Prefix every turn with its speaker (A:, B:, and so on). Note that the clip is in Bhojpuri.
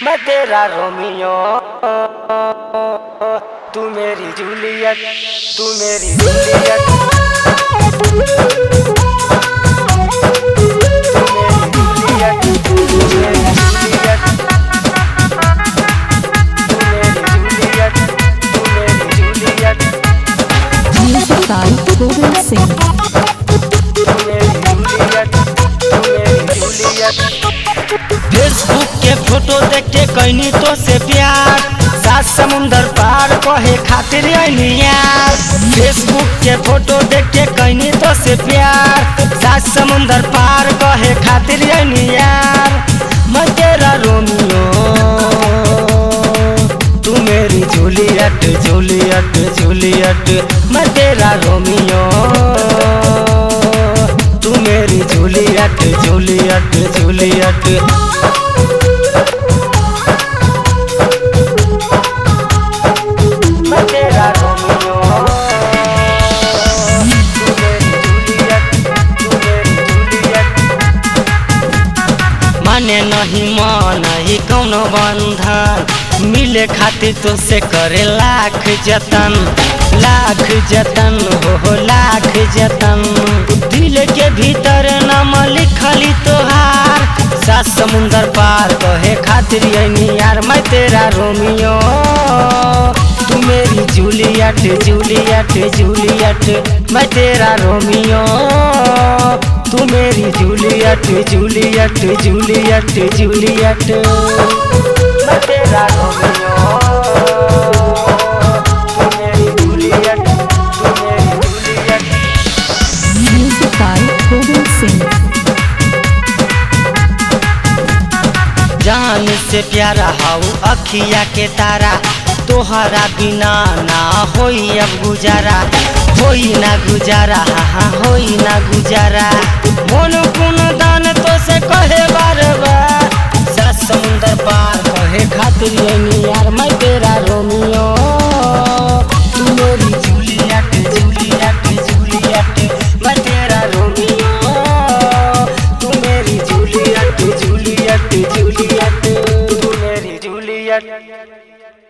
A: मैं तेरा रोमियो, तू मेरी जूलियट, तू मेरी जूलियट, तू मेरी जूलियट, तू मेरी जूलियट, तू मेरी जूलियट, तू मेरी Juliet.
B: Music by Govind Singh.
A: तू मेरी जूलियट, तू मेरी जूलियट। फेसबुक के फोटो देख के कहनी तो से प्यार, सात समुंदर पार कहे खातिर आईनी यार। फेसबुक के फोटो देख के कहनी तो से प्यार, सात समुंदर पार कहे खातिर आईनी यार। मैं तेरा रोमियो, तू मेरी जूलियट, जूलियट, जूलियट। मैं तेरा रोमियो, तू मेरी जूलियट, जूलियट, जूलियट। मैं तेरा रोमियो, तू मेरी जूलियट, तू मेरी जूलियट। माने नहीं मन ही कौनो बंधन, मिले खातिर तुझसे करे लाख जतन, लाख जतन हो लाख जतन। दिल के भीतर नाम लिखली तोहार, सात समुंदर पार कहे खातिर आईनी यार। मैं तेरा रोमियो, तू मेरी जूलियट, जूलियट, जूलियट। मैं तेरा रोमियो, तू मेरी जूलियट, जूलियट, जूलियट, जूलियट। मैं तेरा रोमियो, तू मेरी जूलियट, तू मेरी Juliet.
B: Music by Govind Singh.
A: जान से प्यारा हाउ अखिया के तारा, तोहरा बिना ना होई अब गुजारा, होई ना गुजारा, हाँ होई ना गुजारा। मन कुन दान तो से कहे बार बार, सात समुंदर पार कहे खातिर आईनी यार। मैं तेरा रोमियो, तू मेरी जूलियट, जूलियट, जूलियट। मैं तेरा रोमियो, तू मेरी जूलियट, जूलियट, जूलियट। तू मेरी जूलियट।